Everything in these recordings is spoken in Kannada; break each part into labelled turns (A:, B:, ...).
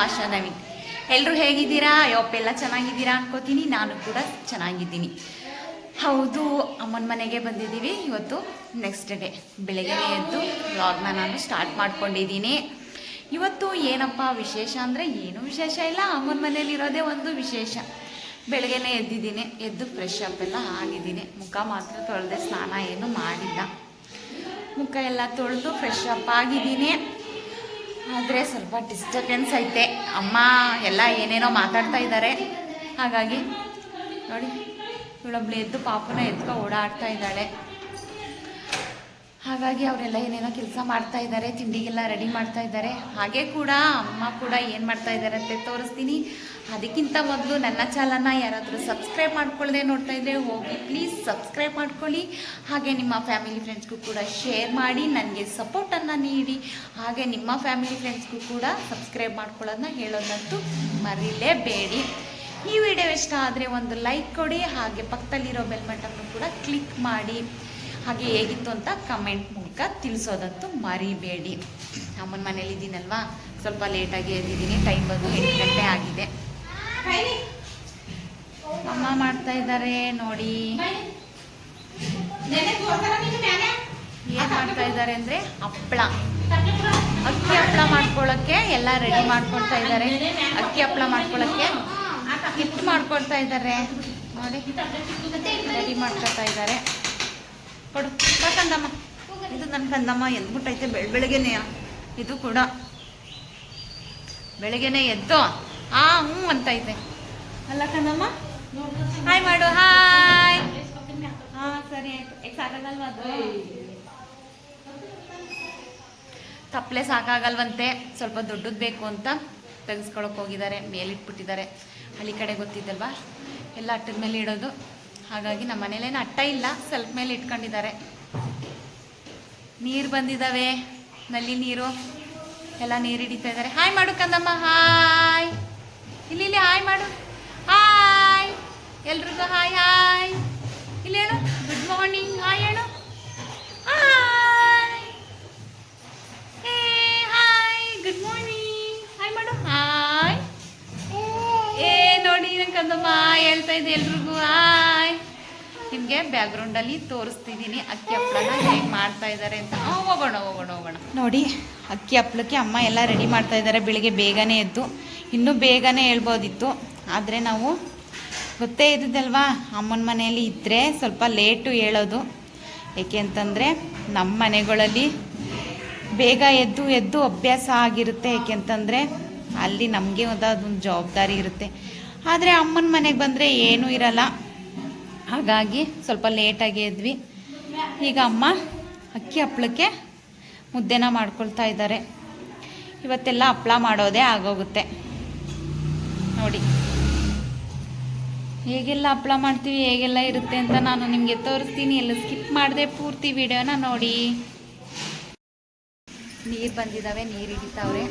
A: ಆಶಾ ನವೀನ್. ಎಲ್ಲರೂ ಹೇಗಿದ್ದೀರಾ? ಎಲ್ಲ ಚೆನ್ನಾಗಿದ್ದೀರಾ ಅನ್ಕೋತೀನಿ. ನಾನು ಕೂಡ ಚೆನ್ನಾಗಿದ್ದೀನಿ. ಹೌದು, ಅಮ್ಮನ ಮನೆಗೆ ಬಂದಿದ್ದೀವಿ. ಇವತ್ತು ನೆಕ್ಸ್ಟ್ ಡೇ ಬೆಳಗ್ಗೆ ಎದ್ದು ವ್ಲಾಗ್ನ ನಾನು ಸ್ಟಾರ್ಟ್ ಮಾಡ್ಕೊಂಡಿದ್ದೀನಿ. ಇವತ್ತು ಏನಪ್ಪ ವಿಶೇಷ ಅಂದರೆ ಏನೂ ವಿಶೇಷ ಇಲ್ಲ. ಅಮ್ಮನ ಮನೇಲಿರೋದೇ ಒಂದು ವಿಶೇಷ. ಬೆಳಗ್ಗೆನೇ ಎದ್ದಿದ್ದೀನಿ, ಎದ್ದು ಫ್ರೆಶ್ ಅಪ್ ಎಲ್ಲ ಆಗಿದ್ದೀನಿ. ಮುಖ ಮಾತ್ರ ತೊಳೆದೆ, ಸ್ನಾನ ಏನು ಮಾಡಿಲ್ಲ. ಮುಖ ಎಲ್ಲ ತೊಳೆದು ಫ್ರೆಶ್ ಅಪ್ ಆಗಿದ್ದೀನಿ. ಆದರೆ ಸ್ವಲ್ಪ ಡಿಸ್ಟರ್ಬೆನ್ಸ್ ಐತೆ. ಅಮ್ಮ ಎಲ್ಲ ಏನೇನೋ ಮಾತಾಡ್ತಾ ಇದ್ದಾರೆ. ಹಾಗಾಗಿ ನೋಡಿ, ಇವಳೊಬ್ಳು ಎದ್ದು ಪಾಪನ ಎದ್ಕೊ ಓಡಾಡ್ತಾ ಇದ್ದಾಳೆ. ಹಾಗಾಗಿ ಅವರೆಲ್ಲ ಏನೇನೋ ಕೆಲಸ ಮಾಡ್ತಾ ಇದ್ದಾರೆ, ತಿಂಡಿಗೆಲ್ಲ ರೆಡಿ ಮಾಡ್ತಾ ಇದ್ದಾರೆ. ಹಾಗೆ ಕೂಡ ಅಮ್ಮ ಕೂಡ ಏನು ಮಾಡ್ತಾ ಇದ್ದಾರೆ ಅಂತ ತೋರಿಸ್ತೀನಿ. ಅದಕ್ಕಿಂತ ಮೊದಲು ನನ್ನ ಚಾನಲ್ನ ಯಾರಾದರೂ ಸಬ್ಸ್ಕ್ರೈಬ್ ಮಾಡ್ಕೊಳ್ಳದೆ ನೋಡ್ತಾ ಇದ್ದರೆ ಹೋಗಿ ಪ್ಲೀಸ್ ಸಬ್ಸ್ಕ್ರೈಬ್ ಮಾಡ್ಕೊಳ್ಳಿ. ಹಾಗೆ ನಿಮ್ಮ ಫ್ಯಾಮಿಲಿ ಫ್ರೆಂಡ್ಸ್ಗೂ ಕೂಡ ಶೇರ್ ಮಾಡಿ ನನಗೆ ಸಪೋರ್ಟನ್ನು ನೀಡಿ. ಹಾಗೆ ನಿಮ್ಮ ಫ್ಯಾಮಿಲಿ ಫ್ರೆಂಡ್ಸ್ಗೂ ಕೂಡ ಸಬ್ಸ್ಕ್ರೈಬ್ ಮಾಡ್ಕೊಳ್ಳೋದನ್ನ ಹೇಳೋದಂತೂ ಮರೀಲೇಬೇಡಿ. ಈ ವಿಡಿಯೋ ಇಷ್ಟ ಆದರೆ ಒಂದು ಲೈಕ್ ಕೊಡಿ. ಹಾಗೆ ಪಕ್ಕದಲ್ಲಿರೋ ಬೆಲ್ ಬಟನ್ನು ಕೂಡ ಕ್ಲಿಕ್ ಮಾಡಿ. ಹಾಗೆ ಹೇಗಿತ್ತು ಅಂತ ಕಮೆಂಟ್ ಮೂಲಕ ತಿಳಿಸೋದಂತೂ ಮರಿಬೇಡಿ. ಅಮ್ಮನ ಮನೇಲಿದ್ದೀನಲ್ವಾ, ಸ್ವಲ್ಪ ಲೇಟಾಗಿ ಎದ್ದಿದ್ದೀನಿ. ಟೈಮ್ ಬಂದು 8 ಗಂಟೆ ಆಗಿದೆ. ಅಮ್ಮ ಮಾಡ್ತಾ ಇದ್ದಾರೆ ನೋಡಿ. ಏನು ಮಾಡ್ತಾ ಇದ್ದಾರೆ ಅಂದರೆ ಹಪ್ಪಳ, ಅಕ್ಕಿ ಹಪ್ಪಳ ಮಾಡ್ಕೊಳ್ಳೋಕ್ಕೆ ಎಲ್ಲ ರೆಡಿ ಮಾಡ್ಕೊಳ್ತಾ ಇದ್ದಾರೆ. ಅಕ್ಕಿ ಹಪ್ಪಳ ಮಾಡ್ಕೊಳ್ಳೋಕ್ಕೆ ಹಿಟ್ಟು ಮಾಡ್ಕೊಳ್ತಾ ಇದ್ದಾರೆ ನೋಡಿ. ರೆಡಿ ಮಾಡ್ಕೊಳ್ತಾ ಇದ್ದಾರೆ. ಕೊಡು ಕಂದಮ್ಮ, ಇದು ನನ್ನ ಕಂದಮ್ಮ ಎದ್ಬಿಟ್ಟೈತೆ ಬೆಳಗ್ಗೆನೆ. ಇದು ಕೂಡ ಬೆಳಗ್ಗೆನೆ ಎದ್ದು ಹ್ಞೂ ಅಂತೈತೆ ಅಲ್ಲ ಕಂದಮ್ಮ. ಹಾಯ್ ಮಾಡು, ಹಾಯ್. ಸರಿ ಆಯ್ತು. ಸಾಕಾಗಲ್ವ ಅದು? ತಪ್ಪಲೆ ಸಾಕಾಗಲ್ವಂತೆ, ಸ್ವಲ್ಪ ದೊಡ್ಡದು ಬೇಕು ಅಂತ ತೆಗೆಸ್ಕೊಳಕ್ಕೆ ಹೋಗಿದ್ದಾರೆ. ಮೇಲಿಟ್ಬಿಟ್ಟಿದ್ದಾರೆ. ಹಳ್ಳಿ ಕಡೆ ಗೊತ್ತಿದ್ದಲ್ವಾ, ಎಲ್ಲ ಅಟ್ಟದ ಮೇಲೆ ಇಡೋದು. ಹಾಗಾಗಿ ನಮ್ಮ ಮನೇಲೇನು ಅಟ್ಟ ಇಲ್ಲ, ಸ್ವಲ್ಪ ಮೇಲೆ ಇಟ್ಕೊಂಡಿದ್ದಾರೆ. ನೀರು ಬಂದಿದ್ದಾವೆ, ನಲ್ಲಿ ನೀರು ಎಲ್ಲ ನೀರು ಹಿಡಿತಾ ಇದ್ದಾರೆ. ಹಾಯ್ ಮಾಡು ಕಂದಮ್ಮ, ಹಾಯ್. ಇಲ್ಲಿ ಹಾಯ್ ಮಾಡು, ಹಾಯ್. ಎಲ್ರಿಗೂ ಹಾಯ್ ಹಾಯ್. ಇಲ್ಲಿ ಹೇಳು ಗುಡ್ ಮಾರ್ನಿಂಗ್, ಹಾಯ್ ಹೇಳು. Hi, hi, good morning, hi ಮಾಡು, ಹಾಯ್. ನೋಡಿ ನನ್ನ ಕಂದಮ್ಮ ಹೇಳ್ತಾ ಇದ್ದೆ ಎಲ್ರಿಗೂ ಹಾಯ್. ನಿಮಗೆ ಬ್ಯಾಕ್ಗ್ರೌಂಡಲ್ಲಿ ತೋರಿಸ್ತಿದ್ದೀನಿ ಅಕ್ಕಿ ಹಪ್ಪಳನ ಹೇಗೆ ಮಾಡ್ತಾ ಇದ್ದಾರೆ ಅಂತ. ಹೋಗೋಣ. ನೋಡಿ, ಅಕ್ಕಿ ಹಪ್ಪಳಕ್ಕೆ ಅಮ್ಮ ಎಲ್ಲ ರೆಡಿ ಮಾಡ್ತಾ ಇದ್ದಾರೆ. ಬೆಳಿಗ್ಗೆ ಬೇಗನೆ ಎದ್ದು, ಇನ್ನೂ ಬೇಗನೆ ಹೇಳ್ಬೋದಿತ್ತು. ಆದರೆ ನಾವು ಗೊತ್ತೇ ಇದ್ದದಲ್ವಾ, ಅಮ್ಮನ ಮನೆಯಲ್ಲಿ ಇದ್ದರೆ ಸ್ವಲ್ಪ ಲೇಟು ಹೇಳೋದು. ಏಕೆ ಅಂತಂದರೆ ನಮ್ಮ ಮನೆಗಳಲ್ಲಿ ಬೇಗ ಎದ್ದು ಅಭ್ಯಾಸ ಆಗಿರುತ್ತೆ. ಏಕೆಂತಂದರೆ ಅಲ್ಲಿ ನಮಗೆ ಅದೊಂದು ಜವಾಬ್ದಾರಿ ಇರುತ್ತೆ. ಆದರೆ ಅಮ್ಮನ ಮನೆಗೆ ಬಂದರೆ ಏನೂ ಇರಲ್ಲ. ಹಾಗಾಗಿ ಸ್ವಲ್ಪ ಲೇಟಾಗಿ ಎದ್ವಿ. ಈಗ ಅಮ್ಮ ಅಕ್ಕಿ ಹಪ್ಪಳಕ್ಕೆ ಮುದ್ದೆನ ಮಾಡ್ಕೊಳ್ತಾ ಇದ್ದಾರೆ. ಇವತ್ತೆಲ್ಲ ಹಪ್ಪಳ ಮಾಡೋದೇ ಆಗೋಗುತ್ತೆ ನೋಡಿ. ಹೇಗೆಲ್ಲ ಹಪ್ಪಳ ಮಾಡ್ತೀವಿ, ಹೇಗೆಲ್ಲ ಇರುತ್ತೆ ಅಂತ ನಾನು ನಿಮಗೆ ತೋರಿಸ್ತೀನಿ. ಎಲ್ಲ ಸ್ಕಿಪ್ ಮಾಡಿದೆ ಪೂರ್ತಿ ವಿಡಿಯೋನ ನೋಡಿ. ನೀರು ಬಂದಿದ್ದಾವೆ, ನೀರು ಹಿಡಿತಾವ್ರೆ.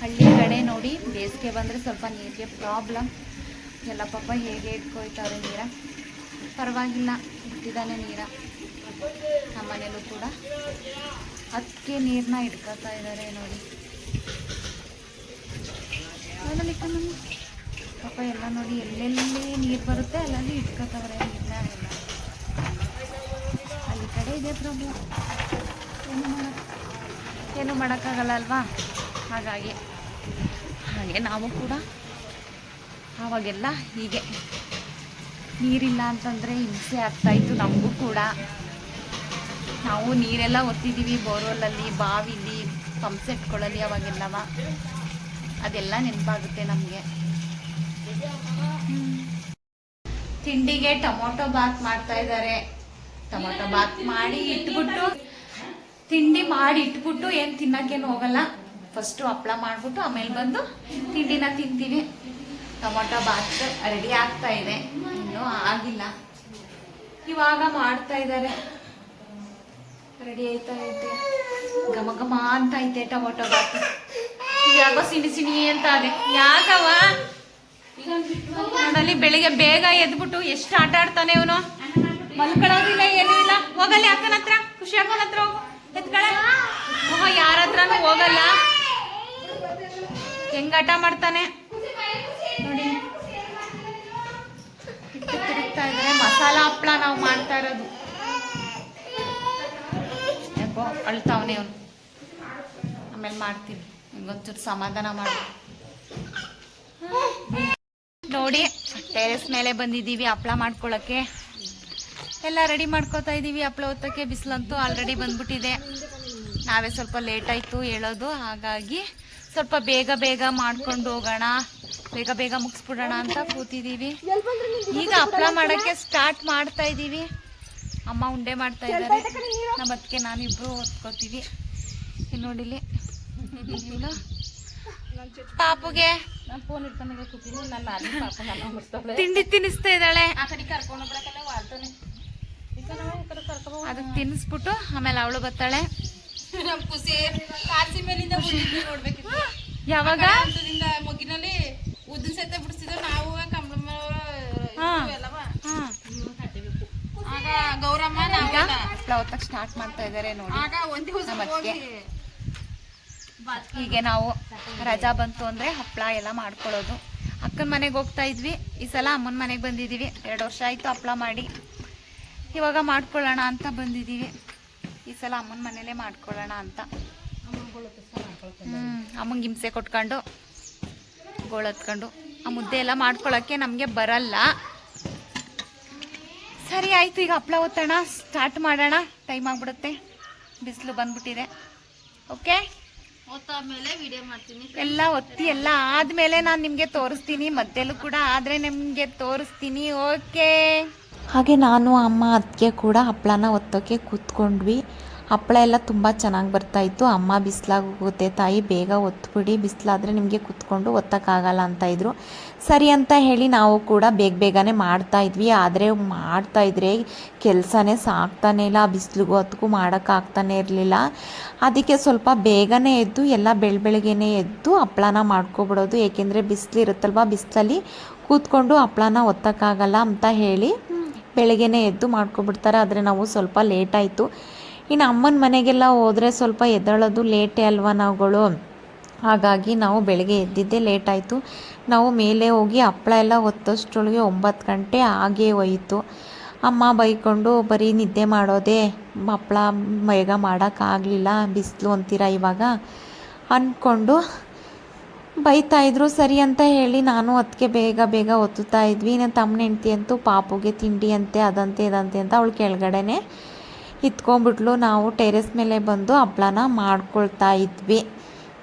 A: ಹಳ್ಳಿ ಕಡೆ ನೋಡಿ, ಬೇಸಿಗೆ ಬಂದರೆ ಸ್ವಲ್ಪ ನೀರಿಗೆ ಪ್ರಾಬ್ಲಮ್. ಎಲ್ಲ ಪಾಪ ಹೇಗೆ ಇಟ್ಕೊಳ್ತಾವ್ರೆ ನೀರ. ಪರವಾಗಿಲ್ಲ, ಇಟ್ಟಿದ್ದಾನೆ ನೀರ. ನಮ್ಮ ಮನೇಲೂ ಕೂಡ ಅದಕ್ಕೆ ನೀರನ್ನ ಇಟ್ಕೊಳ್ತಾ ಇದ್ದಾರೆ ನೋಡಿ. ಪಾಪ ಎಲ್ಲ ನೋಡಿ, ಎಲ್ಲೆಲ್ಲಿ ನೀರು ಬರುತ್ತೆ ಅಲ್ಲಲ್ಲಿ ಇಟ್ಕೊಳ್ತಾವ್ರೆ ನೀರನ್ನ. ಎಲ್ಲ ಅಲ್ಲಿ ಕಡೆ ಇದೆ ಪ್ರಾಬ್ಲಮ್. ಏನು ಮಾಡೋಕ್ಕಾಗಲ್ಲ ಅಲ್ವಾ. ಹಾಗೆ ನಾವು ಕೂಡ ಆವಾಗೆಲ್ಲ ಹೀಗೆ ನೀರಿಲ್ಲ ಅಂತಂದರೆ ಹಿಂಸೆ ಆಗ್ತಾಯಿತ್ತು ನಮಗೂ ಕೂಡ. ನಾವು ನೀರೆಲ್ಲ ಒತ್ತಿದ್ದೀವಿ ಬೋರ್ವೆಲ್ಲಲ್ಲಿ, ಬಾವಿಲಿ, ಪಂಪ್ಸೆಟ್ಗಳಲ್ಲಿ. ಅವಾಗೆಲ್ಲವ ಅದೆಲ್ಲ ನೆನಪಾಗುತ್ತೆ ನಮಗೆ. ತಿಂಡಿಗೆ ಟೊಮೊಟೊ ಬಾತ್ ಮಾಡ್ತಾ ಇದ್ದಾರೆ. ಟೊಮೊಟೊ ಬಾತ್ ಮಾಡಿ ಇಟ್ಬಿಟ್ಟು, ತಿಂಡಿ ಮಾಡಿ ಇಟ್ಬಿಟ್ಟು ಏನು ತಿನ್ನೋಕ್ಕೇನು ಹೋಗಲ್ಲ. ಫಸ್ಟು ಹಪ್ಪಳ ಮಾಡಿಬಿಟ್ಟು ಆಮೇಲೆ ಬಂದು ತಿಂಡಿನ ತಿಂತೀವಿ. ಟೊಮೊಟೊ ಬಾತ್ ರೆಡಿ ಆಗ್ತಾ ಇದೆ, ಇನ್ನೂ ಆಗಿಲ್ಲ. ಇವಾಗ ಮಾಡ್ತಾ ಇದ್ದಾರೆ. ರೆಡಿ ಆಯ್ತಾ ಐತೆ, ಘಮ ಅಂತ ಐತೆ ಟೊಮೊಟೊ ಬಾತ್. ಯಾಕೋ ಸಿಣಿ ಅಂತ ಅದೇ. ಯಾಕವ ನೋಡಲ್ಲಿ ಬೆಳಿಗ್ಗೆ ಬೇಗ ಎದ್ಬಿಟ್ಟು ಎಷ್ಟು ಆಟ ಆಡ್ತಾನೆ ಇವನು. ಮಲ್ಕೊಳ್ಳೋದಿಲ್ಲ, ಏನೂ ಇಲ್ಲ. ಹೋಗಲ್ಲ ಅಕ್ಕನ ಹತ್ರ, ಖುಷಿ ಅಕ್ಕನ ಹತ್ರ ಹೋಗು, ಎತ್ಕಳ. ಯಾರ ಹತ್ರನೂ ಹೋಗಲ್ಲ. ಹೆಂಗ್ ಆಟ ಮಾಡ್ತಾನೆ ನೋಡಿ. ತಿರುಗ್ತಾ ಇದ್ದಾರೆ. ಮಸಾಲ ಹಪ್ಪಳ ನಾವು ಮಾಡ್ತಾ ಇರೋದು. ಯಾಕೋ ಅಳ್ತಾವನೆ ಅವನು. ಆಮೇಲೆ ಮಾಡ್ತೀನಿ, ಹಿಂಗೊಂಚೂರು ಸಮಾಧಾನ ಮಾಡಿ. ನೋಡಿ ಟೆರೆಸ್ ಮೇಲೆ ಬಂದಿದ್ದೀವಿ ಹಪ್ಪಳ ಮಾಡ್ಕೊಳಕ್ಕೆ. ಎಲ್ಲ ರೆಡಿ ಮಾಡ್ಕೋತಾ ಇದ್ದೀವಿ. ಹಪ್ಪಳ ಹೊತ್ತಕ್ಕೆ ಬಿಸಿಲಂತೂ ಆಲ್ರೆಡಿ ಬಂದ್ಬಿಟ್ಟಿದೆ. ನಾವೇ ಸ್ವಲ್ಪ ಲೇಟ್ ಆಯಿತು ಹೇಳೋದು, ಹಾಗಾಗಿ ಸ್ವಲ್ಪ ಬೇಗ ಬೇಗ ಮಾಡ್ಕೊಂಡು ಹೋಗೋಣ, ಬೇಗ ಬೇಗ ಮುಗಿಸ್ಬಿಡೋಣ ಅಂತ ಕೂತಿದ್ದೀವಿ. ಈಗ ಹಪ್ಪಳ ಮಾಡೋಕ್ಕೆ ಸ್ಟಾರ್ಟ್ ಮಾಡ್ತಾ ಇದ್ದೀವಿ. ಅಮ್ಮ ಉಂಡೆ ಮಾಡ್ತಾ ಇದ್ದಾರೆ, ನಮ್ಮ ಅದಕ್ಕೆ ನಾನಿಬ್ರು ಹೊತ್ಕೋತೀವಿ. ನೋಡಿಲಿ ಪಾಪುಗೆ ತಿಂಡಿ ತಿನ್ನಿಸ್ತಾ ಇದ್ದಾಳೆ. ಅದಕ್ಕೆ ತಿನ್ನಿಸ್ಬಿಟ್ಟು ಆಮೇಲೆ ಅವಳು ಬರ್ತಾಳೆ. ಯಾವಾಗ
B: ಮೊಗ್ಗಿನಲ್ಲಿ ಉದ್ದಿನ ಸಹಿತ ಬಿಡಿಸಿದ್ರು ನಾವು ಆಗ ಗೌರಮ್ಮ
A: ಹಪ್ಪಳ ಸ್ಟಾರ್ಟ್ ಮಾಡ್ತಾ ಇದ್ದಾರೆ ನೋಡಿ. ನಮ್ಮಕ್ಕೆ ಹೀಗೆ ನಾವು ರಜಾ ಬಂತು ಅಂದ್ರೆ ಹಪ್ಪಳ ಎಲ್ಲ ಮಾಡ್ಕೊಳ್ಳೋದು. ಅಕ್ಕನ ಮನೆಗೆ ಹೋಗ್ತಾ ಇದ್ವಿ, ಈ ಸಲ ಅಮ್ಮನ ಮನೆಗೆ ಬಂದಿದ್ದೀವಿ. 2 ವರ್ಷ ಆಯಿತು ಹಪ್ಪಳ ಮಾಡಿ. ಇವಾಗ ಮಾಡ್ಕೊಳ್ಳೋಣ ಅಂತ ಬಂದಿದ್ದೀವಿ. ಈ ಸಲ ಅಮ್ಮನ ಮನೇಲೇ ಮಾಡ್ಕೊಳ್ಳೋಣ ಅಂತ. ಅಮ್ಮಂಗೆ ಹಿಂಸೆ ಕೊಟ್ಕೊಂಡು ಗೋಳತ್ಕೊಂಡು ಆ ಮುದ್ದೆ ಎಲ್ಲ ಮಾಡ್ಕೊಳ್ಳೋಕ್ಕೆ ನಮಗೆ ಬರಲ್ಲ. ಸರಿ ಆಯಿತು, ಈಗ ಹಪ್ಪಳ ಒತ್ತೋಣ, ಸ್ಟಾರ್ಟ್ ಮಾಡೋಣ. ಟೈಮ್ ಆಗಿಬಿಡುತ್ತೆ, ಬಿಸಿಲು ಬಂದ್ಬಿಟ್ಟಿದೆ. ಓಕೆ,
B: ಹೊತ್ತಾದ್ಮೇಲೆ ವಿಡಿಯೋ ಮಾಡ್ತೀನಿ.
A: ಎಲ್ಲ ಒತ್ತಿ ಎಲ್ಲ ಆದಮೇಲೆ ನಾನು ನಿಮಗೆ ತೋರಿಸ್ತೀನಿ. ಮಧ್ಯಲ್ಲೂ ಕೂಡ ಆದರೆ ನಿಮಗೆ ತೋರಿಸ್ತೀನಿ. ಓಕೆ. ಹಾಗೆ ನಾನು ಅಮ್ಮ ಅದಕ್ಕೆ ಕೂಡ ಹಪ್ಪಳನ ಒತ್ತೋಕ್ಕೆ ಕೂತ್ಕೊಂಡ್ವಿ. ಹಪ್ಪಳ ಎಲ್ಲ ತುಂಬ ಚೆನ್ನಾಗಿ ಬರ್ತಾಯಿತ್ತು. ಅಮ್ಮ ಬಿಸಿಲಾಗೋಗುತ್ತೆ ತಾಯಿ, ಬೇಗ ಒತ್ಬಿಡಿ, ಬಿಸಿಲಾದರೆ ನಿಮಗೆ ಕೂತ್ಕೊಂಡು ಒತ್ತಕ್ಕಾಗಲ್ಲ ಅಂತ ಇದ್ರು. ಸರಿ ಅಂತ ಹೇಳಿ ನಾವು ಕೂಡ ಬೇಗ ಬೇಗನೆ ಮಾಡ್ತಾಯಿದ್ವಿ. ಆದರೆ ಮಾಡ್ತಾಯಿದ್ರೆ ಕೆಲಸನೇ ಸಾಕ್ತಾನೆ ಇಲ್ಲ, ಬಿಸಿಲಿಗೂ ಹೊತ್ತಿಗೂ ಮಾಡೋಕ್ಕಾಗ್ತಾನೆ ಇರಲಿಲ್ಲ. ಅದಕ್ಕೆ ಸ್ವಲ್ಪ ಬೇಗನೆ ಎದ್ದು ಎಲ್ಲ ಬೆಳಗ್ಗೆನೇ ಎದ್ದು ಹಪ್ಪಳನ ಮಾಡ್ಕೊಬಿಡೋದು. ಏಕೆಂದರೆ ಬಿಸಿಲಿರುತ್ತಲ್ವ, ಬಿಸಿಲಲ್ಲಿ ಕೂತ್ಕೊಂಡು ಹಪ್ಪಳನ ಒತ್ತಕ್ಕಾಗಲ್ಲ ಅಂತ ಹೇಳಿ ಬೆಳಗ್ಗೆನೇ ಎದ್ದು ಮಾಡ್ಕೊಬಿಡ್ತಾರೆ. ಆದರೆ ನಾವು ಸ್ವಲ್ಪ ಲೇಟ್ ಆಯಿತು. ಇನ್ನು ಅಮ್ಮನ ಮನೆಗೆಲ್ಲ ಹೋದರೆ ಸ್ವಲ್ಪ ಎದ್ದೇಳೋದು ಲೇಟೇ ಅಲ್ವಾ ನಾವುಗಳು, ಹಾಗಾಗಿ ನಾವು ಬೆಳಗ್ಗೆ ಎದ್ದಿದ್ದೇ ಲೇಟ್ ಆಯಿತು. ನಾವು ಮೇಲೆ ಹೋಗಿ ಹಪ್ಪಳ ಎಲ್ಲ ಒತ್ತೋಷ್ಟರೊಳಗೆ 9 ಗಂಟೆ ಆಗೇ ಹೋಯಿತು. ಅಮ್ಮ ಬೈಕೊಂಡು ಬರೀ ನಿದ್ದೆ ಮಾಡೋದೇ, ಹಪ್ಪಳ ಬೇಗ ಮಾಡೋಕ್ಕಾಗಲಿಲ್ಲ, ಬಿಸಿಲು ಅಂತೀರ ಇವಾಗ ಅಂದ್ಕೊಂಡು ಬೈತಾಯಿದ್ರು. ಸರಿ ಅಂತ ಹೇಳಿ ನಾನು ಅದಕ್ಕೆ ಬೇಗ ಬೇಗ ಒತ್ತುತ್ತಾ ಇದ್ವಿ. ನನ್ನ ತಮ್ಮನ ಹೆಂಡ್ತಿ ಅಂತೂ ಪಾಪುಗೆ ತಿಂಡಿ ಅಂತೆ ಅದಂತೆ ಇದಂತೆ ಅಂತ ಅವಳು ಕೆಳಗಡೆನೆ ಇತ್ಕೊಂಡ್ಬಿಟ್ಲು. ನಾವು ಟೆರೆಸ್ ಮೇಲೆ ಬಂದು ಹಪ್ಪಳನ ಮಾಡ್ಕೊಳ್ತಾ ಇದ್ವಿ.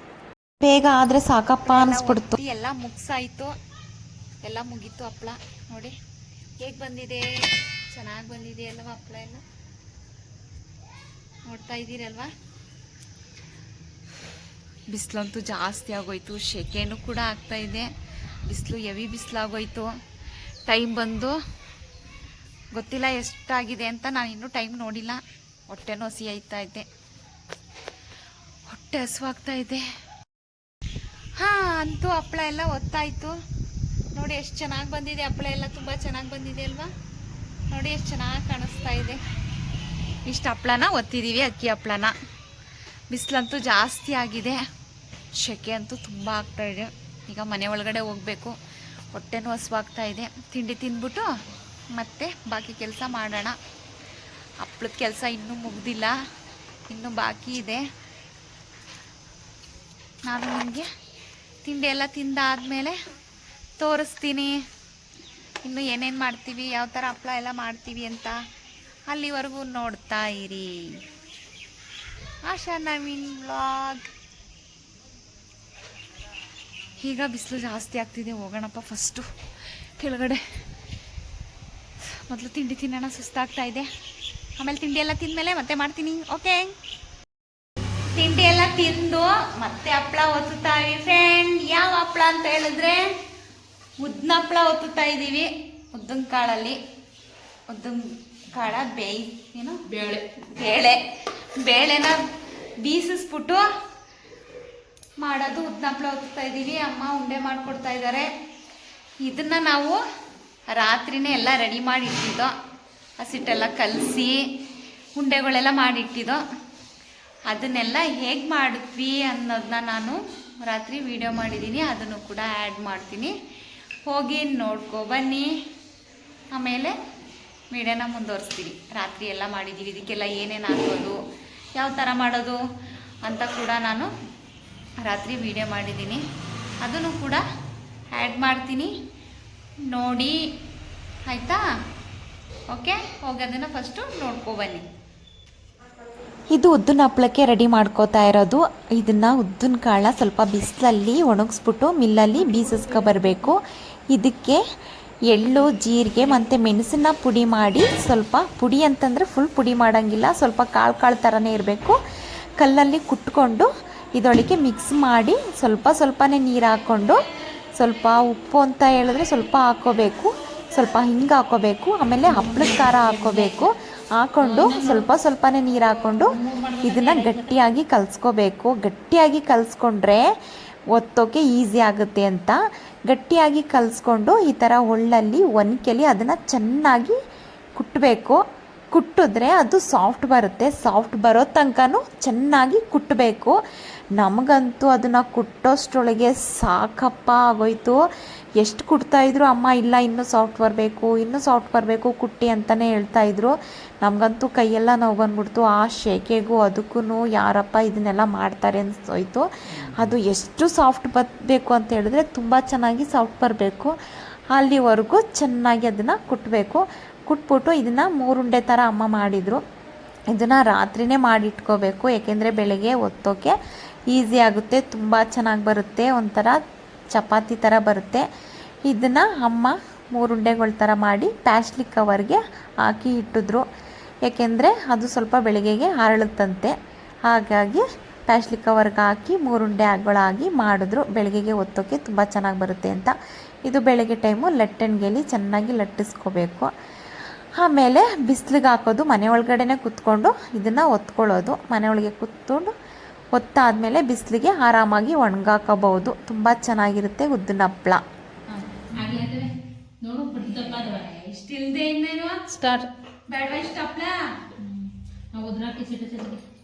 A: ಬೇಗ ಆದರೆ ಸಾಕಪ್ಪ ಅನಿಸ್ಬಿಡ್ತು. ಎಲ್ಲ ಮುಗಿಸಾಯಿತು, ಎಲ್ಲ ಮುಗೀತು. ಹಪ್ಪಳ ನೋಡಿ ಹೇಗೆ ಬಂದಿದೆ, ಚೆನ್ನಾಗಿ ಬಂದಿದೆ ಅಲ್ವಾ ಹಪ್ಪಳ ಎಲ್ಲ. ನೋಡ್ತಾ ಇದ್ದೀರಲ್ವಾ. ಬಿಸಿಲಂತೂ ಜಾಸ್ತಿ ಆಗೋಯ್ತು, ಸೆಕೆನೂ ಕೂಡ ಆಗ್ತಾಯಿದೆ. ಬಿಸಿಲು ಹೆವಿ ಬಿಸಿಲಾಗೋಯ್ತು. ಟೈಮ್ ಬಂದು ಗೊತ್ತಿಲ್ಲ ಎಷ್ಟಾಗಿದೆ ಅಂತ, ನಾನು ಇನ್ನೂ ಟೈಮ್ ನೋಡಿಲ್ಲ. ಹೊಟ್ಟೆನೂ ಹಸಿ ಆಯ್ತಾ ಇದೆ, ಹೊಟ್ಟೆ ಹಸುವಾಗ್ತಾ ಇದೆ. ಹಾಂ, ಅಂತೂ ಹಪ್ಪಳ ಎಲ್ಲ ಒತ್ತಾಯಿತು. ನೋಡಿ ಎಷ್ಟು ಚೆನ್ನಾಗಿ ಬಂದಿದೆ ಹಪ್ಪಳ ಎಲ್ಲ, ತುಂಬ ಚೆನ್ನಾಗಿ ಬಂದಿದೆ ಅಲ್ವಾ. ನೋಡಿ ಎಷ್ಟು ಚೆನ್ನಾಗಿ ಕಾಣಿಸ್ತಾ ಇದೆ. ಇಷ್ಟು ಹಪ್ಪಳನ ಒತ್ತಿದ್ದೀವಿ, ಅಕ್ಕಿ ಹಪ್ಪಳನ. ಬಿಸಿಲಂತೂ ಜಾಸ್ತಿ ಆಗಿದೆ, ಸೆಕೆ ಅಂತೂ ತುಂಬ ಆಗ್ತಾಯಿದೆ. ಈಗ ಮನೆ ಒಳಗಡೆ ಹೋಗಬೇಕು, ಹೊಟ್ಟೆನೂ ಹಸುವಾಗ್ತಾ ಇದೆ. ತಿಂಡಿ ತಿಂದ್ಬಿಟ್ಟು ಮತ್ತೆ ಬಾಕಿ ಕೆಲಸ ಮಾಡೋಣ. ಹಪ್ಪಳದ ಕೆಲಸ ಇನ್ನೂ ಮುಗ್ದಿಲ್ಲ, ಇನ್ನೂ ಬಾಕಿ ಇದೆ. ನಾನು ನಿಮಗೆ ತಿಂಡಿ ಎಲ್ಲ ತಿಂದಾದ್ಮೇಲೆ ತೋರಿಸ್ತೀನಿ ಇನ್ನು ಏನೇನು ಮಾಡ್ತೀವಿ, ಯಾವ ಥರ ಹಪ್ಪಳ ಎಲ್ಲ ಮಾಡ್ತೀವಿ ಅಂತ. ಅಲ್ಲಿವರೆಗೂ ನೋಡ್ತಾ ಇರಿ ಆಶಾ ನವೀನ್ ವ್ಲಾಗ್. ಈಗ ಬಿಸಿಲು ಜಾಸ್ತಿ ಆಗ್ತಿದೆ, ಹೋಗೋಣಪ್ಪ ಫಸ್ಟು ಕೆಳಗಡೆ. ಮೊದಲು ತಿಂಡಿ ತಿನ್ನೋಣ, ಸುಸ್ತಾಗ್ತಾ ಇದೆ. ಆಮೇಲೆ ತಿಂಡಿ ಎಲ್ಲ ತಿಂದಮೇಲೆ ಮತ್ತೆ ಮಾಡ್ತೀನಿ. ಓಕೆ, ತಿಂಡಿ ಎಲ್ಲ ತಿಂದು ಮತ್ತೆ ಹಪ್ಪಳ ಒತ್ತುತ್ತಾ ಇದ್ದೀವಿ ಫ್ರೆಂಡ್. ಯಾವ ಹಪ್ಪಳ ಅಂತ ಹೇಳಿದ್ರೆ ಉದ್ದಿನ ಹಪ್ಪಳ ಒತ್ತುತ್ತಾ ಇದ್ದೀವಿ. ಉದ್ದಿನ ಕಾಳಲ್ಲಿ ಉದ್ದಿನ ಕಾಳ ಏನು ಬೇಳೆನ ಬೀಸಿಸ್ಬಿಟ್ಟು ಮಾಡೋದು ಉದ್ದಿನ ಹಪ್ಪಳ ಒತ್ತುತ್ತಾ ಇದ್ದೀವಿ. ಅಮ್ಮ ಉಂಡೆ ಮಾಡಿಕೊಡ್ತಾ ಇದ್ದಾರೆ. ಇದನ್ನು ನಾವು ರಾತ್ರಿನೇ ಎಲ್ಲ ರೆಡಿ ಮಾಡಿ ಇಟ್ಟಿದ್ದೋ, ಹಸಿಟ್ಟೆಲ್ಲ ಕಲಸಿ ಉಂಡೆಗಳೆಲ್ಲ ಮಾಡಿಟ್ಟಿದ್ದೋ. ಅದನ್ನೆಲ್ಲ ಹೇಗೆ ಮಾಡಿದ್ವಿ ಅನ್ನೋದನ್ನ ನಾನು ರಾತ್ರಿ ವಿಡಿಯೋ ಮಾಡಿದ್ದೀನಿ, ಅದನ್ನು ಕೂಡ ಆ್ಯಡ್ ಮಾಡ್ತೀನಿ, ಹೋಗಿ ನೋಡ್ಕೊ ಬನ್ನಿ. ಆಮೇಲೆ ವಿಡಿಯೋನ ಮುಂದುವರಿಸ್ತೀನಿ. ರಾತ್ರಿ ಎಲ್ಲ ಮಾಡಿದ್ದೀವಿ, ಇದಕ್ಕೆಲ್ಲ ಏನೇನು ಹಾಕೋದು, ಯಾವ ಥರ ಮಾಡೋದು ಅಂತ ಕೂಡ ನಾನು ರಾತ್ರಿ ವಿಡಿಯೋ ಮಾಡಿದ್ದೀನಿ, ಅದನ್ನು ಕೂಡ ಆ್ಯಡ್ ಮಾಡ್ತೀನಿ, ನೋಡಿ ಆಯಿತಾ? ಓಕೆ, ಹೋಗಿ ಅದನ್ನು ಫಸ್ಟು ನೋಡ್ಕೊಬನ್ನಿ.
C: ಇದು ಉದ್ದಿನ ಹಪ್ಪಳಕ್ಕೆ ರೆಡಿ ಮಾಡ್ಕೋತಾ ಇರೋದು. ಇದನ್ನು ಉದ್ದಿನ ಕಾಳನ್ನ ಸ್ವಲ್ಪ ಬಿಸಿಲಲ್ಲಿ ಒಣಗಿಸ್ಬಿಟ್ಟು ಮಿಲ್ಲಲ್ಲಿ ಬೀಸಿಸ್ಕೊಬರಬೇಕು. ಇದಕ್ಕೆ ಎಳ್ಳು, ಜೀರಿಗೆ ಮತ್ತು ಮೆಣಸನ್ನ ಪುಡಿ ಮಾಡಿ, ಸ್ವಲ್ಪ ಪುಡಿ ಅಂತಂದರೆ ಫುಲ್ ಪುಡಿ ಮಾಡೋಂಗಿಲ್ಲ, ಸ್ವಲ್ಪ ಕಾಳು ಥರನೇ ಇರಬೇಕು. ಕಲ್ಲಲ್ಲಿ ಕುಟ್ಕೊಂಡು ಇದರೊಳಗೆ ಮಿಕ್ಸ್ ಮಾಡಿ ಸ್ವಲ್ಪನೇ ನೀರು ಹಾಕ್ಕೊಂಡು, ಸ್ವಲ್ಪ ಉಪ್ಪು ಅಂತ ಹೇಳಿದ್ರೆ ಸ್ವಲ್ಪ ಹಾಕ್ಕೋಬೇಕು, ಸ್ವಲ್ಪ ಹಿಂಗೆ ಹಾಕ್ಕೋಬೇಕು, ಆಮೇಲೆ ಹಪ್ಪಳದ ಖಾರ ಹಾಕ್ಕೋಬೇಕು. ಹಾಕ್ಕೊಂಡು ಸ್ವಲ್ಪನೇ ನೀರು ಹಾಕ್ಕೊಂಡು ಇದನ್ನು ಗಟ್ಟಿಯಾಗಿ ಕಲಿಸ್ಕೋಬೇಕು. ಗಟ್ಟಿಯಾಗಿ ಕಲಿಸ್ಕೊಂಡ್ರೆ ಒತ್ತೋಕೆ ಈಸಿ ಆಗುತ್ತೆ ಅಂತ ಗಟ್ಟಿಯಾಗಿ ಕಲಿಸ್ಕೊಂಡು ಈ ಥರ ಒಳ್ಳಲ್ಲಿ ಒನಕೆಲಿ ಅದನ್ನು ಚೆನ್ನಾಗಿ ಕುಟ್ಟಬೇಕು. ಕುಟ್ಟಿದ್ರೆ ಅದು ಸಾಫ್ಟ್ ಬರುತ್ತೆ. ಸಾಫ್ಟ್ ಬರೋ ತನಕನೂ ಚೆನ್ನಾಗಿ ಕುಟ್ಟಬೇಕು. ನಮಗಂತೂ ಅದನ್ನು ಕುಟ್ಟೋಷ್ಟ್ರೊಳಗೆ ಸಾಕಪ್ಪ ಆಗೋಯ್ತು. ಎಷ್ಟು ಕುಟ್ತಾಯಿದ್ರು ಅಮ್ಮ, ಇಲ್ಲ ಇನ್ನೂ ಸಾಫ್ಟ್ ಬರಬೇಕು ಕುಟ್ಟಿ ಅಂತಲೇ ಹೇಳ್ತಾಯಿದ್ರು. ನಮಗಂತೂ ಕೈಯೆಲ್ಲ ನೋವು ಬಂದ್ಬಿಡ್ತು. ಆ ಶೇಕೆಗೂ ಅದಕ್ಕೂ ಯಾರಪ್ಪ ಇದನ್ನೆಲ್ಲ ಮಾಡ್ತಾರೆ ಅನಿಸೋಯ್ತು. ಅದು ಎಷ್ಟು ಸಾಫ್ಟ್ ಬರಬೇಕು ಅಂತ ಹೇಳಿದ್ರೆ ತುಂಬ ಚೆನ್ನಾಗಿ ಸಾಫ್ಟ್ ಬರಬೇಕು. ಅಲ್ಲಿವರೆಗೂ ಚೆನ್ನಾಗಿ ಅದನ್ನು ಕುಟ್ಟಬೇಕು. ಕುಟ್ಬಿಟ್ಟು ಇದನ್ನು 3 ಉಂಡೆ ಥರ ಅಮ್ಮ ಮಾಡಿದರು. ಇದನ್ನು ರಾತ್ರಿನೇ ಮಾಡಿಟ್ಕೋಬೇಕು, ಏಕೆಂದರೆ ಬೆಳಗ್ಗೆ ಒತ್ತೋಕೆ ಈಸಿ ಆಗುತ್ತೆ, ತುಂಬ ಚೆನ್ನಾಗಿ ಬರುತ್ತೆ, ಒಂಥರ ಚಪಾತಿ ಥರ ಬರುತ್ತೆ. ಇದನ್ನು ಅಮ್ಮ 3 ಉಂಡೆಗಳ ಥರ ಮಾಡಿ ಪ್ಲಾಸ್ಟಿಕ್ ಕವರ್ಗೆ ಹಾಕಿ ಇಟ್ಟಿದ್ರು, ಏಕೆಂದರೆ ಅದು ಸ್ವಲ್ಪ ಬೆಳಗ್ಗೆಗೆ ಹರಳುತ್ತಂತೆ. ಹಾಗಾಗಿ ಪ್ಲಾಸ್ಟಿಕ್ ಕವರ್ಗೆ ಹಾಕಿ 3 ಉಂಡೆಗಳಾಗಿ ಮಾಡಿದ್ರು, ಬೆಳಗ್ಗೆಗೆ ಒತ್ತೋಕೆ ತುಂಬ ಚೆನ್ನಾಗಿ ಬರುತ್ತೆ ಅಂತ. ಇದು ಬೆಳಗ್ಗೆ ಟೈಮು ಲಟ್ಟಣಿಗೆಲಿ ಚೆನ್ನಾಗಿ ಲಟ್ಟಿಸ್ಕೋಬೇಕು. ಆಮೇಲೆ ಬಿಸಿಲಿಗೆ ಹಾಕೋದು, ಮನೆ ಒಳಗಡೆನೇ ಕೂತ್ಕೊಂಡು ಇದನ್ನು ಒತ್ಕೊಳ್ಳೋದು. ಮನೆ ಒಳಗೆ ಕೂತ್ಕೊಂಡು ಒತ್ತಾದಮೇಲೆ ಬಿಸಿಲಿಗೆ ಆರಾಮಾಗಿ ಒಣಗಾಕೋಬಹುದು. ತುಂಬ ಚೆನ್ನಾಗಿರುತ್ತೆ ಉದ್ದಿನ ಹಪ್ಪಳ.
A: ಇಷ್ಟಿಲ್ದೆ ಇನ್ನೇನು
B: ಸ್ಟಾರ್ಟ್
A: ಬೇಡವಾ ಇಷ್ಟ ಹಪ್ಪಳ?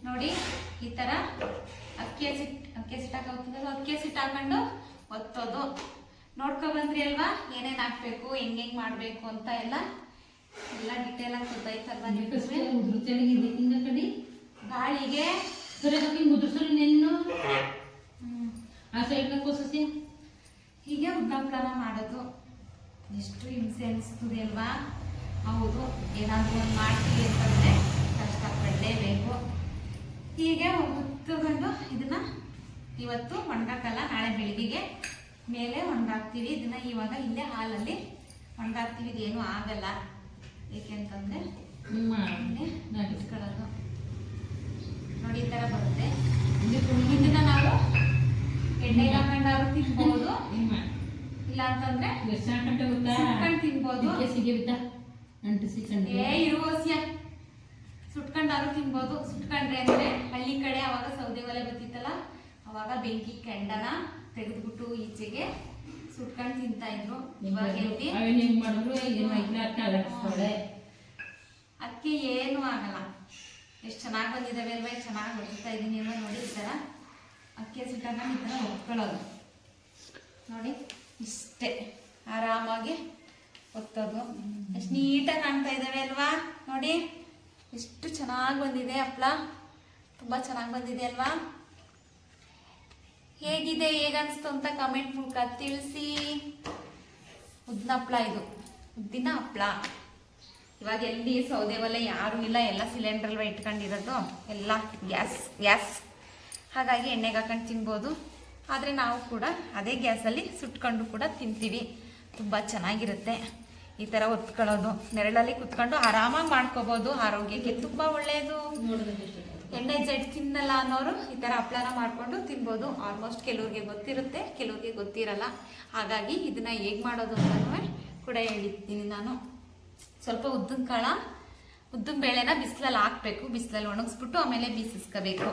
A: ನೋಡಿ ಈ ಥರ ಅಕ್ಕಿ ಹಸಿಟ್ಟು ಹಾಕೊಂಡು ಒತ್ತೋದು. ನೋಡ್ಕೊಬಂದ್ರಿ ಅಲ್ವಾ, ಏನೇನು ಹಾಕ್ಬೇಕು, ಹೆಂಗೆ ಮಾಡಬೇಕು ಅಂತ ಎಲ್ಲ ಡಿಟೇಲ್ ಆಗಿ ಗೊತ್ತಾಯ್ತಲ್ವಾ ನಿಮಗೆ? ಗಾಳಿಗೆ ಹೀಗೆ ಉದ್ದಂಪ್ಲನ ಮಾಡೋದು. ಎಷ್ಟು ಹಿಂಸೆ ಅನಿಸ್ತದೆ ಅಲ್ವಾ? ಹೌದು, ಏನಾದರೂ ಒಂದು ಮಾಡ್ತೀವಿ ಅಂತಂದರೆ ಕಷ್ಟಪಡಲೇಬೇಕು. ಹೀಗೆ ಉತ್ಕೊಂಡು ಇದನ್ನು ಇವತ್ತು ಒಣಗಾಕಲ್ಲ, ನಾಳೆ ಬೆಳಗ್ಗೆಗೆ ಮೇಲೆ ಒಣಗಾಕ್ತೀವಿ. ಇದನ್ನು ಇವಾಗ ಇಲ್ಲೇ ಹಾಲಲ್ಲಿ ಒಣಗಾಕ್ತೀವಿ. ಇದೇನು ಆಗಲ್ಲ, ಏಕೆಂತಂದರೆ ಇಟ್ಕೊಳ್ಳೋದು. ನೋಡಿ ಈ ಥರ ಬರುತ್ತೆ. ಇದನ್ನು ನಾವು ಎಣ್ಣೆಗೆ ಹಾಕೊಂಡಾದ್ರೂ ತಿನ್ಬೋದು, ಇಲ್ಲ ಅಂತಂದ್ರೆ ಸುಟ್ಕೊಂಡು ತಿನ್ಬೋದು. ಸುಟ್ಕೊಂಡಾದ್ರೂ ತಿನ್ಬೋದು. ಸುಟ್ಕೊಂಡ್ರೆ ಅಂದ್ರೆ ಹಳ್ಳಿ ಕಡೆ ಅವಾಗ ಸೌದೆ ಒಲೆ ಬರ್ತಿತ್ತಲ್ಲ, ಅವಾಗ ಬೆಂಕಿ ಕೆಂಡನ ತೆಗೆದ್ಬಿಟ್ಟು ಈಚೆಗೆ ಸುಟ್ಕೊಂಡು ತಿಂತಾ ಇದ್ರು. ಇವಾಗ ಅದಕ್ಕೆ ಏನು ಆಗಲ್ಲ. ಎಷ್ಟು ಚೆನ್ನಾಗಿ ಬಂದಿದ್ದಾವೆ ಅಲ್ವಾ? ಚೆನ್ನಾಗಿ ಹೊಡ್ತಾ ಇದ್ದೀನಿ ಅಲ್ವಾ? ನೋಡಿ ಈ ಥರ ಅಕ್ಕಿ ಹಸಿಟ್ಟಾಗ ಈ ಥರ ಒತ್ಕೊಳ್ಳೋದು. ನೋಡಿ ಇಷ್ಟೇ ಆರಾಮಾಗಿ ಒತ್ತೋದು. ಎಷ್ಟು ನೀಟಾಗಿ ಕಾಣ್ತಾ ಇದ್ದಾವೆ ಅಲ್ವಾ? ನೋಡಿ ಎಷ್ಟು ಚೆನ್ನಾಗಿ ಬಂದಿದೆ ಹಪ್ಪಳ, ತುಂಬ ಚೆನ್ನಾಗಿ ಬಂದಿದೆ ಅಲ್ವಾ? ಹೇಗಿದೆ, ಹೇಗನ್ನಿಸ್ತು ಅಂತ ಕಮೆಂಟ್ ಮೂಲಕ ತಿಳಿಸಿ. ಉದ್ದಿನ ಹಪ್ಪಳ ಇದು, ಉದ್ದಿನ ಹಪ್ಪಳ. ಇವಾಗ ಎಲ್ಲಿ ಸೌದೆ ಒಲೆ ಯಾರೂ ಇಲ್ಲ, ಎಲ್ಲ ಸಿಲಿಂಡ್ರಲ್ವ ಇಟ್ಕೊಂಡಿರೋದು, ಎಲ್ಲ ಗ್ಯಾಸ್. ಹಾಗಾಗಿ ಎಣ್ಣೆಗೆ ಹಾಕೊಂಡು ತಿನ್ಬೋದು. ಆದರೆ ನಾವು ಕೂಡ ಅದೇ ಗ್ಯಾಸಲ್ಲಿ ಸುಟ್ಕೊಂಡು ಕೂಡ ತಿಂತೀವಿ. ತುಂಬ ಚೆನ್ನಾಗಿರುತ್ತೆ ಈ ಥರ ಒತ್ಕೊಳ್ಳೋದು. ನೆರಳಲ್ಲಿ ಕುತ್ಕೊಂಡು ಆರಾಮಾಗಿ ಮಾಡ್ಕೋಬೋದು. ಆರೋಗ್ಯಕ್ಕೆ ತುಂಬ ಒಳ್ಳೆಯದು. ಎಣ್ಣೆ ಜಡ್ ತಿನ್ನಲ್ಲ ಅನ್ನೋರು ಈ ಥರ ಹಪ್ಪಳನ ಮಾಡಿಕೊಂಡು ತಿನ್ಬೋದು. ಆಲ್ಮೋಸ್ಟ್ ಕೆಲವ್ರಿಗೆ ಗೊತ್ತಿರುತ್ತೆ, ಕೆಲವ್ರಿಗೆ ಗೊತ್ತಿರಲ್ಲ. ಹಾಗಾಗಿ ಇದನ್ನು ಹೇಗೆ ಮಾಡೋದು ಅಂತಲೂ ಕೂಡ ಹೇಳಿದ್ದೀನಿ ನಾನು. ಸ್ವಲ್ಪ ಉದ್ದಿನ ಬೇಳೆನ ಬಿಸಿಲಲ್ಲಿ ಹಾಕಬೇಕು. ಬಿಸಿಲಲ್ಲಿ ಒಣಗಿಸ್ಬಿಟ್ಟು ಆಮೇಲೆ ಬೀಸಿಸ್ಕೋಬೇಕು.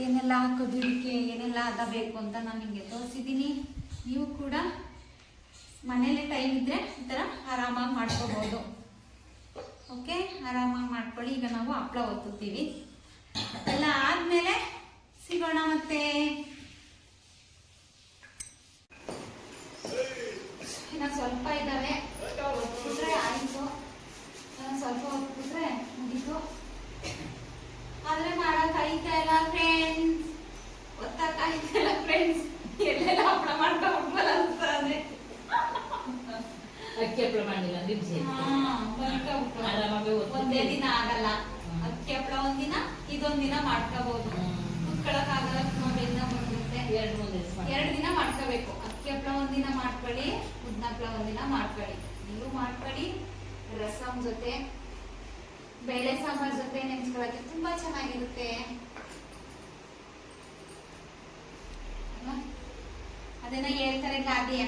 A: ಏನೆಲ್ಲ ಹಾಕೋದು, ಇದಕ್ಕೆ ಏನೆಲ್ಲ ಬೇಕು ಅಂತ ನಾನು ನಿಮಗೆ ತೋರಿಸಿದ್ದೀನಿ. ನೀವು ಕೂಡ ಮನೇಲಿ ಟೈಮ್ ಇದ್ದರೆ ಈ ಥರ ಆರಾಮಾಗಿ ಮಾಡ್ಕೋಬೋದು. ಓಕೆ, ಆರಾಮಾಗಿ ಮಾಡ್ಕೊಳ್ಳಿ. ಈಗ ನಾವು ಹಪ್ಪಳ ಒತ್ತುತ್ತೀವಿ. ಎಲ್ಲ ಆದಮೇಲೆ ಸಿಗೋಣ ಮತ್ತೆ. ಇನ್ನು ಸ್ವಲ್ಪ ಇದ್ದಾವೆ, ಹೊತ್ಬಿಟ್ರೆ ಆಯಿತು. ಸ್ವಲ್ಪ ಹೊತ್ಬಿಟ್ರೆ ಮುಗೀತು. ಆದರೆ ಮಾಡೋಕ್ಕಾಯ್ತಾ ಇಲ್ಲ ಫ್ರೆಂಡ್ಸ್, ಒತ್ತಕ್ಕಾಯ್ತಾ ಇಲ್ಲ ಫ್ರೆಂಡ್ಸ್. ಎಲ್ಲೆಲ್ಲ ಹಪ್ಪಳ ಮಾಡ್ಕೊಂಡ್ಬಿಟ್ವಲ್ಲ ಅನ್ಸ್ತದೆ.
B: ಅಕ್ಕಿ ಹಪ್ಪಳ ಮಾಡಿಲ್ಲ ಬಿಸಿ
A: ಒಂದೇ ದಿನ ಆಗಲ್ಲ. ಅಕ್ಕಿ ಹಪ್ಪಳ ಒಂದಿನ, ಇದೊಂದಿನ ಮಾಡ್ಕೋಬಹುದು. ಕುತ್ಕೊಳಕ್ ಆಗಲ್ಲ, ಬೇಗ ಬಂದಿರುತ್ತೆ. 2 ದಿನ ಮಾಡ್ಕೋಬೇಕು. ಅಕ್ಕಿ ಹಪ್ಪಳ ಒಂದಿನ ಮಾಡ್ಕೊಳ್ಳಿ, ಉದ್ದಿನ ಹಪ್ಪಳ ಒಂದಿನ ಮಾಡ್ಕೊಳ್ಳಿ. ನೀವು ಮಾಡ್ಕೊಳ್ಳಿ. ರಸಂ ಜೊತೆ, ಬೇಳೆ ಸಾಂಬಾರ್ ಜೊತೆ ನೆಂಚ್ಕೊಳಕ್ಕೆ ತುಂಬಾ ಚೆನ್ನಾಗಿರುತ್ತೆ. ಅದೇನೋ ಹೇಳ್ತಾರೆ ಗಾದಿಯ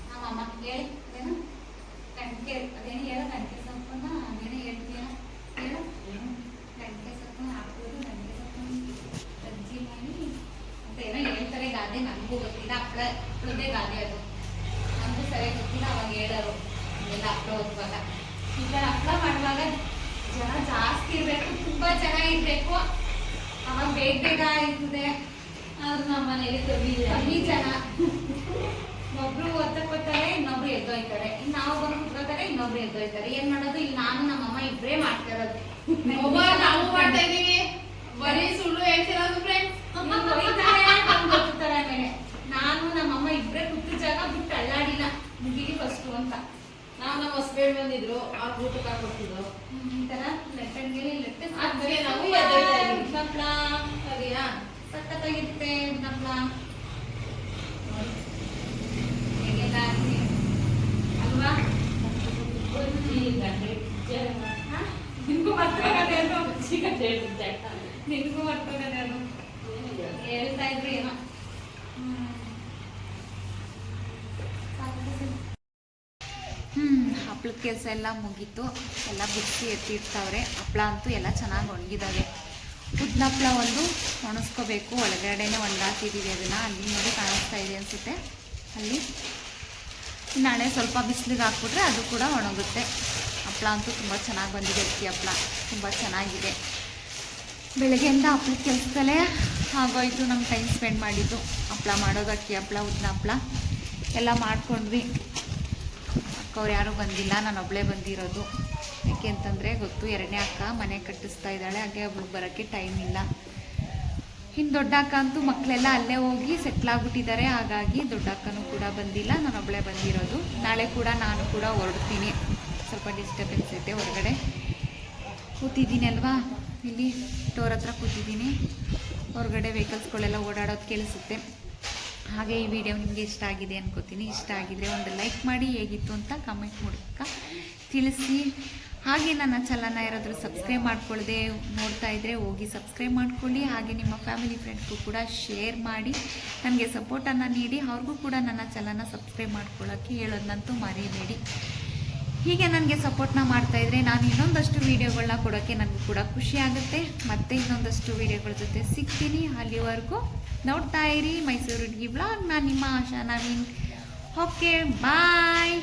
A: ನಮ್ಮಮ್ಮ, ಹೇಳಿ ಅದೇನು ಗಂಟೆ, ಅದೇನು ಹೇಳೋ ಗಂಟೆ ಸೊಪ್ಪನ್ನ, ಅದೇನೋ ಹೇಳ್ತೀಯ ಹೇಳು. ಗಂಟೆ ಸೊಪ್ಪನ್ನ ಹಾಕೋದು, ಗಂಟೆ ಸೊಪ್ಪನ್ನ ಸಜ್ಜಿ ಮಾಡಿ ಅಂತ ಏನೋ ಹೇಳ್ತಾರೆ ಗಾದೆ. ನನಗೂ ಗೊತ್ತಿಲ್ಲ. ಹಪ್ಪಳದೇ ಗಾದೆ ಅದು, ನಮಗೂ ಸರಿಯಾಗಿ ಗೊತ್ತಿಲ್ಲ. ಅವಾಗ ಹೇಳೋರು ಎಲ್ಲ ಹಪ್ಪಳ ಓದುವಾಗ. ಈಗ ಹಪ್ಪಳ ಮಾಡುವಾಗ ಜನ ಜಾಸ್ತಿ ಇರಬೇಕು, ತುಂಬಾ ಜನ ಇರಬೇಕು. ಅವಾಗ ಬೇಗ ಬೇಗ ಇರ್ತದೆ.
B: ಆದ್ರೆ ನಮ್ಮ ಮನೆಯಲ್ಲಿ
A: ಕಮ್ಮಿ ಜನ, ಒಬ್ರು ಒತ್ತಕ್ಕೋತಾರೆ, ಇನ್ನೊಬ್ರು ಎದ್ದೋಯ್ತಾರೆ. ಇನ್ನು ನಾವು ಬಂದು ಕುತ್ಕೋತಾರೆ, ಇನ್ನೊಬ್ರು ಎದ್ದೋಯ್ತಾರೆ. ಏನ್ ಮಾಡೋದು? ಇಲ್ಲಿ ನಾನು ನಮ್ಮಮ್ಮ ಇಬ್ಬರೇ ಮಾಡ್ತಾ ಇರೋದು.
B: ನಾವು ಮಾಡ್ತಾ ಇದೀವಿ. ಬರೀ ಸುಳ್ಳು ಹೇಳ್ತಿರೋದು ಫ್ರೆಂಡ್ಸ್.
A: ಗೊತ್ತಾರ ಆಮೇಲೆ ನಾನು ನಮ್ಮಮ್ಮ ಇಬ್ಬರೇ ಕೂತು ಜಾಗ ಬಿಟ್ಟು ಅಳ್ಳಾಡಿಲ್ಲ, ಮುಗಿಲಿ ಫಸ್ಟು ಅಂತ.
B: ನಾವು ನಮ್ಮ ಹೊಸಬೇಡ್ ಬಂದಿದ್ರು, ಅವ್ರ ಊಟಕ್ಕೆ ಹಾಕೊಡ್ತಿದ್ರು.
A: ಈ ತರ ಲೆಟ್ಟಂಗೆಲಿ ಲೆಟ್ಟೆ
B: ನಾವು ಎದ್ದೋಯ್ತಾ ಇದೀವಿ.
A: ಹಪ್ಪಳ
B: ಸರಿಯಾ?
A: ಸಖತ್ತಾಗಿರುತ್ತೆ ಹಪ್ಪಳ. ಹೇಗೆಲ್ಲ ಆಗಿದೆ ಅಲ್ವಾ? ನಿನ್ಗೂ ಮರ್ತೋಗದೆ ಅದು, ನಿನ್ಗೂ ಮರ್ತೋಗದೆ ಅದು. ಹೇಳ್ತಾ ಇದ್ರು ಏನೋ. ಹಪ್ಳದ ಕೆಲಸ ಎಲ್ಲ ಮುಗೀತು. ಎಲ್ಲ ಬಿಸಿ ಎತ್ತಿರ್ತಾವ್ರೆ. ಹಪ್ಳ ಅಂತೂ ಎಲ್ಲ ಚೆನ್ನಾಗಿ ಒಣಗಿದಾವೆ. ಉದ್ದಿನ ಹಪ್ಪಳ ಒಂದು ಒಣಗಿಸ್ಕೋಬೇಕು. ಒಳಗಡೆನೆ ಒಣಗಾಕಿದ್ದೀವಿ ಅದನ್ನು. ಅಲ್ಲಿ ನೋಡಿ ಕಾಣಿಸ್ತಾ ಇದೆ ಅನಿಸುತ್ತೆ. ಅಲ್ಲಿ ನಾಳೆ ಸ್ವಲ್ಪ ಬಿಸಿಲಿಗೆ ಹಾಕ್ಬಿಟ್ರೆ ಅದು ಕೂಡ ಒಣಗುತ್ತೆ. ಹಪ್ಪಳ ಅಂತೂ ತುಂಬ ಚೆನ್ನಾಗಿ ಬಂದಿದೆ. ಅಕ್ಕಿ ಹಪ್ಪಳ ತುಂಬ ಚೆನ್ನಾಗಿದೆ. ಬೆಳಗ್ಗೆಯಿಂದ ಹಪ್ಪಳದ ಕೆಲಸದಲ್ಲೇ ಆಗೋಯ್ತು ನಮ್ಮ ಟೈಮ್ ಸ್ಪೆಂಡ್ ಮಾಡಿದ್ದು. ಹಪ್ಪಳ ಮಾಡೋದು, ಅಕ್ಕಿ ಹಪ್ಪಳ, ಉದ್ದಿನ ಹಪ್ಪಳ ಎಲ್ಲ ಮಾಡ್ಕೊಂಡ್ವಿ. ಅಕ್ಕವ್ರು ಯಾರೂ ಬಂದಿಲ್ಲ, ನಾನು ಒಬ್ಬಳೇ ಬಂದಿರೋದು. ಯಾಕೆ ಅಂತಂದರೆ ಗೊತ್ತು, 2ನೇ ಅಕ್ಕ ಮನೆ ಕಟ್ಟಿಸ್ತಾ ಇದ್ದಾಳೆ. ಹಾಗೆ ಒಬ್ಳಿಗೆ ಬರೋಕ್ಕೆ ಟೈಮ್ ಇಲ್ಲ. ಇನ್ನು ದೊಡ್ಡ ಅಕ್ಕ ಅಂತೂ ಮಕ್ಕಳೆಲ್ಲ ಅಲ್ಲೇ ಹೋಗಿ ಸೆಟ್ಲಾಗ್ಬಿಟ್ಟಿದ್ದಾರೆ. ಹಾಗಾಗಿ ದೊಡ್ಡ ಅಕ್ಕನೂ ಕೂಡ ಬಂದಿಲ್ಲ, ನಾನು ಒಬ್ಬಳೇ ಬಂದಿರೋದು. ನಾಳೆ ಕೂಡ ನಾನು ಕೂಡ ಹೊರಡ್ತೀನಿ. ಸ್ವಲ್ಪ ಡಿಸ್ಟರ್ಬೆನ್ಸ್ ಐತೆ. ಹೊರಗಡೆ ಕೂತಿದ್ದೀನಿ ಅಲ್ವಾ, ಇಲ್ಲಿ ಸ್ಟೋರ್ ಹತ್ರ ಕೂತಿದ್ದೀನಿ. ಹೊರಗಡೆ ವೆಹಿಕಲ್ಸ್ಗಳೆಲ್ಲ ಓಡಾಡೋದು ಕೇಳಿಸುತ್ತೆ. ಹಾಗೆ ಈ ವಿಡಿಯೋ ನಿಮಗೆ ಇಷ್ಟ ಆಗಿದೆ ಅನ್ಕೋತೀನಿ. ಇಷ್ಟ ಆಗಿದರೆ ಒಂದು ಲೈಕ್ ಮಾಡಿ, ಹೇಗಿತ್ತು ಅಂತ ಕಮೆಂಟ್ ಮೂಲಕ ತಿಳಿಸಿ. ಹಾಗೆ ನನ್ನ ಚಾನಲ್ನ ಯಾರಾದರೂ ಸಬ್ಸ್ಕ್ರೈಬ್ ಮಾಡ್ಕೊಳ್ಳದೆ ನೋಡ್ತಾ ಇದ್ದರೆ ಹೋಗಿ ಸಬ್ಸ್ಕ್ರೈಬ್ ಮಾಡ್ಕೊಳ್ಳಿ. ಹಾಗೆ ನಿಮ್ಮ ಫ್ಯಾಮಿಲಿ ಫ್ರೆಂಡ್ಸ್ಗೂ ಕೂಡ ಶೇರ್ ಮಾಡಿ ನನಗೆ ಸಪೋರ್ಟನ್ನು ನೀಡಿ. ಅವ್ರಿಗೂ ಕೂಡ ನನ್ನ ಚಾನಲ್ನ ಸಬ್ಸ್ಕ್ರೈಬ್ ಮಾಡ್ಕೊಳ್ಳೋಕ್ಕೆ ಹೇಳೋದಂತೂ ಮರಿಬೇಡಿ. ಹೀಗೆ ನನಗೆ ಸಪೋರ್ಟ್ನ ಮಾಡ್ತಾಯಿದ್ರೆ ನಾನು ಇನ್ನೊಂದಷ್ಟು ವೀಡಿಯೋಗಳನ್ನ ಕೊಡೋಕ್ಕೆ ನನಗೂ ಕೂಡ ಖುಷಿ ಆಗುತ್ತೆ. ಮತ್ತೆ ಇನ್ನೊಂದಷ್ಟು ವೀಡಿಯೋಗಳ ಜೊತೆ ಸಿಗ್ತೀನಿ. ಅಲ್ಲಿವರೆಗೂ ನೋಡ್ತಾ ಇರಿ ಮೈಸೂರು ಹುಡುಗಿ ವ್ಲಾಗ್. ನಾನು ನಿಮ್ಮ ಆಶಾ ನವೀನ್. ಓಕೆ, ಬಾಯ್.